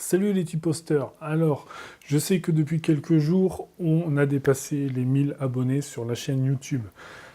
Salut les tiposters. Alors, je sais que depuis quelques jours, on a dépassé les 1000 abonnés sur la chaîne YouTube.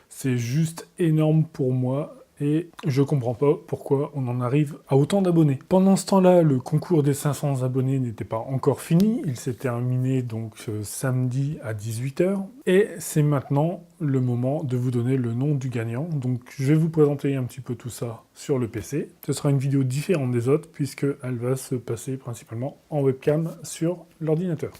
C'est juste énorme pour moi et je comprends pas pourquoi on en arrive à autant d'abonnés. Pendant ce temps-là, le concours des 500 abonnés n'était pas encore fini. Il s'est terminé donc samedi à 18 h. Et c'est maintenant le moment de vous donner le nom du gagnant. Donc je vais vous présenter un petit peu tout ça sur le PC. Ce sera une vidéo différente des autres puisqu'elle va se passer principalement en webcam sur l'ordinateur.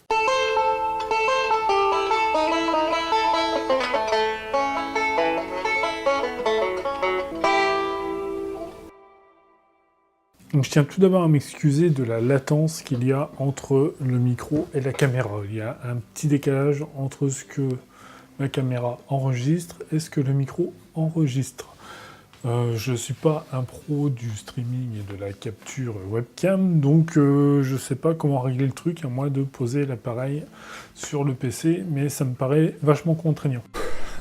Donc je tiens tout d'abord à m'excuser de la latence qu'il y a entre le micro et la caméra. Il y a un petit décalage entre ce que ma caméra enregistre et ce que le micro enregistre. Je ne suis pas un pro du streaming et de la capture webcam, donc je ne sais pas comment régler le truc, à moins de poser l'appareil sur le PC, mais ça me paraît vachement contraignant.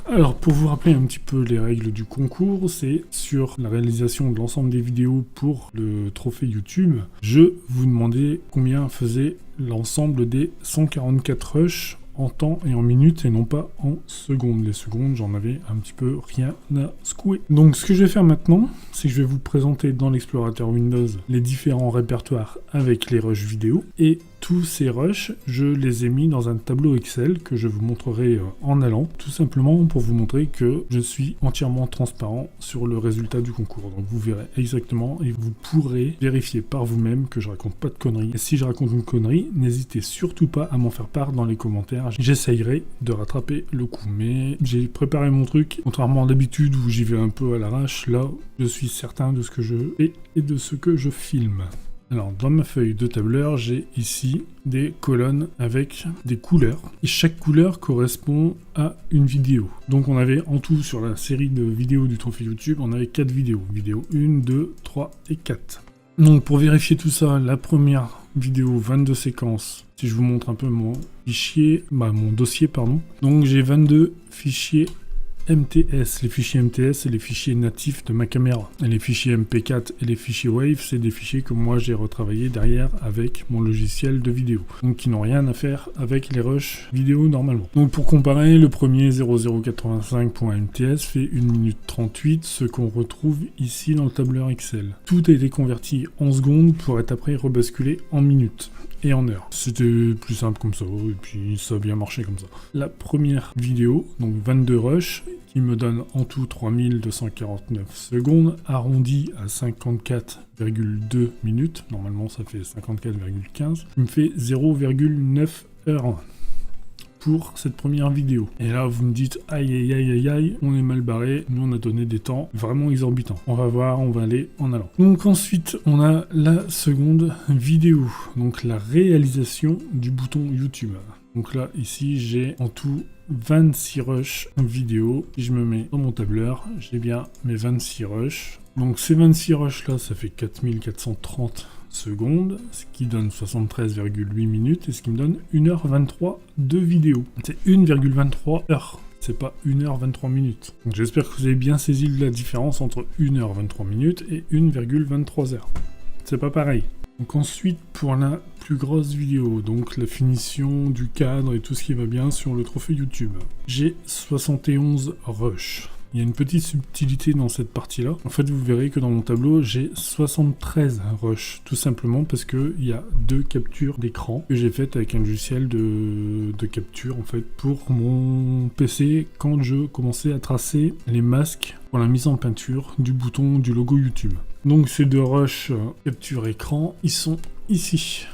Alors, pour vous rappeler un petit peu les règles du concours, c'est sur la réalisation de l'ensemble des vidéos pour le trophée YouTube. Je vous demandais combien faisait l'ensemble des 144 rushs en temps et en minutes et non pas en secondes. Les secondes, j'en avais un petit peu rien à secouer. Donc ce que je vais faire maintenant, c'est que je vais vous présenter dans l'explorateur Windows les différents répertoires avec les rushs vidéo et tous ces rushs, je les ai mis dans un tableau Excel que je vous montrerai en allant, tout simplement pour vous montrer que je suis entièrement transparent sur le résultat du concours. Donc vous verrez exactement et vous pourrez vérifier par vous-même que je raconte pas de conneries. Et si je raconte une connerie, n'hésitez surtout pas à m'en faire part dans les commentaires. J'essayerai de rattraper le coup. Mais j'ai préparé mon truc, contrairement à d'habitude où j'y vais un peu à l'arrache, là je suis certain de ce que je fais et de ce que je filme. Alors, dans ma feuille de tableur, j'ai ici des colonnes avec des couleurs. Et chaque couleur correspond à une vidéo. Donc, on avait en tout, sur la série de vidéos du trophée YouTube, on avait 4 vidéos. Vidéo 1, 2, 3 et 4. Donc, pour vérifier tout ça, la première vidéo, 22 séquences. Si je vous montre un peu mon fichier, mon dossier, pardon. Donc, j'ai 22 fichiers MTS. Les fichiers MTS, c'est les fichiers natifs de ma caméra. Et les fichiers MP4 et les fichiers WAV, c'est des fichiers que moi j'ai retravaillés derrière avec mon logiciel de vidéo. Donc qui n'ont rien à faire avec les rushs vidéo normalement. Donc pour comparer, le premier 0085.mts fait 1 minute 38, ce qu'on retrouve ici dans le tableur Excel. Tout a été converti en secondes pour être après rebasculé en minutes et en heures. C'était plus simple comme ça, et puis ça a bien marché comme ça. La première vidéo, donc 22 rushs, qui me donne en tout 3249 secondes, arrondi à 54,2 minutes, normalement ça fait 54,15, qui me fait 0,9 heures pour cette première vidéo. Et là vous me dites aïe aïe aïe aïe aïe, on est mal barré, nous on a donné des temps vraiment exorbitants. On va voir, on va aller en allant. Donc ensuite on a la seconde vidéo, donc la réalisation du bouton YouTube. Donc là ici j'ai en tout 26 rushs vidéo. Si je me mets dans mon tableur, j'ai bien mes 26 rushs. Donc ces 26 rushs là, ça fait 4430 secondes, ce qui donne 73,8 minutes et ce qui me donne 1h23 de vidéo. C'est 1,23 heures. C'est pas 1h23 minutes. Donc j'espère que vous avez bien saisi la différence entre 1h23 minutes et 1,23 heures. C'est pas pareil. Donc ensuite, pour la plus grosse vidéo, donc la finition du cadre et tout ce qui va bien sur le trophée YouTube, j'ai 71 rushs. Il y a une petite subtilité dans cette partie-là. En fait, vous verrez que dans mon tableau, j'ai 73 rushs, tout simplement parce qu'il y a 2 captures d'écran que j'ai faites avec un logiciel de capture, en fait, pour mon PC quand je commençais à tracer les masques pour la mise en peinture du bouton du logo YouTube. Donc ces 2 rushs capture écran, ils sont ici.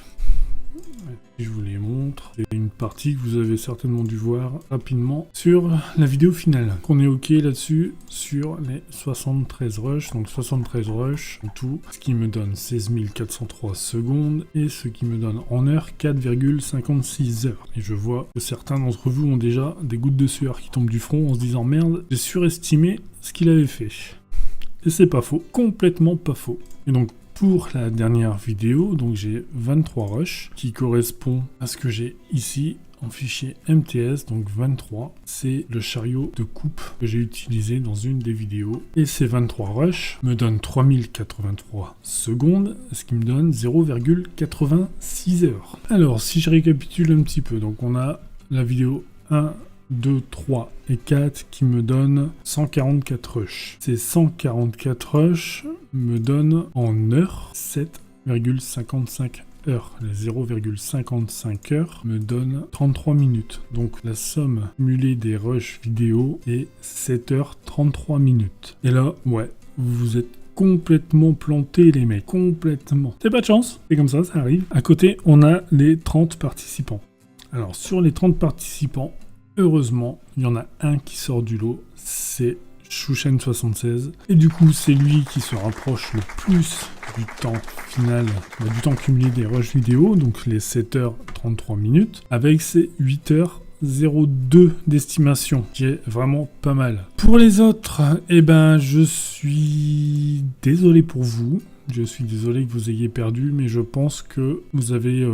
Je vous les montre. C'est une partie que vous avez certainement dû voir rapidement sur la vidéo finale. On est ok là-dessus sur les 73 rushs. Donc 73 rushs en tout, ce qui me donne 16 403 secondes et ce qui me donne en heure 4,56 heures. Et je vois que certains d'entre vous ont déjà des gouttes de sueur qui tombent du front en se disant merde, j'ai surestimé ce qu'il avait fait. Et c'est pas faux, complètement pas faux. Et donc pour la dernière vidéo, donc j'ai 23 rushs qui correspond à ce que j'ai ici en fichier MTS, donc 23. C'est le chariot de coupe que j'ai utilisé dans une des vidéos. Et ces 23 rushs me donnent 3083 secondes, ce qui me donne 0,86 heures. Alors, si je récapitule un petit peu, donc on a la vidéo 1, 2, 3 et 4 qui me donnent 144 rushs. Ces 144 rushs me donnent en heures 7,55 heures. Les 0,55 heures me donnent 33 minutes. Donc la somme cumulée des rushs vidéo est 7 heures 33 minutes. Et là, ouais, vous êtes complètement plantés les mecs, complètement. C'est pas de chance, c'est comme ça arrive. À côté, on a les 30 participants. Alors sur les 30 participants, heureusement, il y en a un qui sort du lot, c'est Chouchen76. Et du coup, c'est lui qui se rapproche le plus du temps final, du temps cumulé des rushs vidéo, donc les 7h33 minutes, avec ses 8h02 d'estimation, qui est vraiment pas mal. Pour les autres, eh ben, je suis désolé pour vous. Je suis désolé que vous ayez perdu, mais je pense que vous avez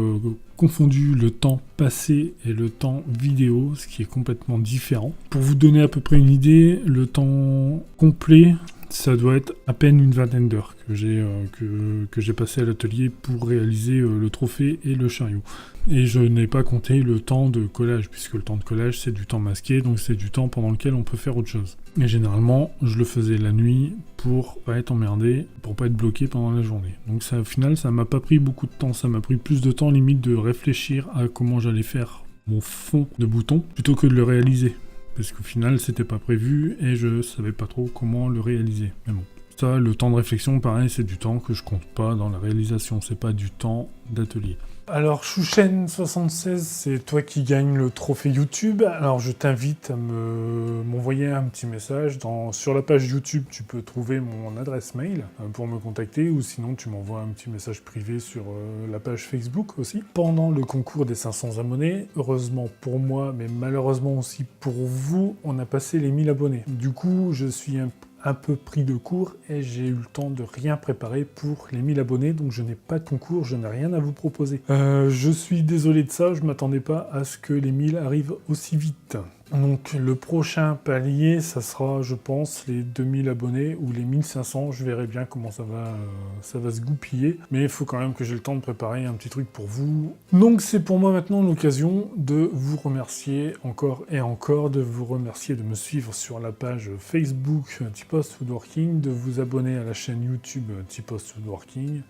confondu le temps passé et le temps vidéo, ce qui est complètement différent. Pour vous donner à peu près une idée, le temps complet, ça doit être à peine une vingtaine d'heures que j'ai passé à l'atelier pour réaliser le trophée et le chariot. Et je n'ai pas compté le temps de collage, puisque le temps de collage c'est du temps masqué, donc c'est du temps pendant lequel on peut faire autre chose. Et généralement, je le faisais la nuit pour pas être emmerdé, pour pas être bloqué pendant la journée. Donc ça, au final, ça m'a pas pris beaucoup de temps, ça m'a pris plus de temps limite de réfléchir à comment j'allais faire mon fond de bouton, plutôt que de le réaliser. Parce qu'au final, c'était pas prévu et je savais pas trop comment le réaliser. Mais bon, ça, le temps de réflexion, pareil, c'est du temps que je compte pas dans la réalisation, c'est pas du temps d'atelier. Alors, Chouchen76, c'est toi qui gagne le trophée YouTube. Alors, je t'invite à m'envoyer un petit message. Sur la page YouTube, tu peux trouver mon adresse mail pour me contacter, ou sinon, tu m'envoies un petit message privé sur la page Facebook aussi. Pendant le concours des 500 abonnés, heureusement pour moi, mais malheureusement aussi pour vous, on a passé les 1000 abonnés. Du coup, je suis un peu pris de court et j'ai eu le temps de rien préparer pour les 1000 abonnés, donc je n'ai pas de concours, je n'ai rien à vous proposer. Je suis désolé de ça, je m'attendais pas à ce que les 1000 arrivent aussi vite. Donc le prochain palier, ça sera, je pense, les 2000 abonnés ou les 1500, je verrai bien comment ça va se goupiller, mais il faut quand même que j'ai le temps de préparer un petit truc pour vous. Donc c'est pour moi maintenant l'occasion de vous remercier encore et encore, de vous remercier de me suivre sur la page Facebook T-Post Woodworking, de vous abonner à la chaîne YouTube T-Post Woodworking,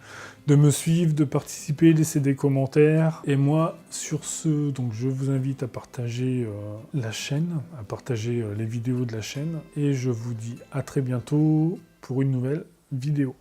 de me suivre, de participer, laisser des commentaires. Et moi, sur ce, donc je vous invite à partager la chaîne, à partager les vidéos de la chaîne, et je vous dis à très bientôt pour une nouvelle vidéo.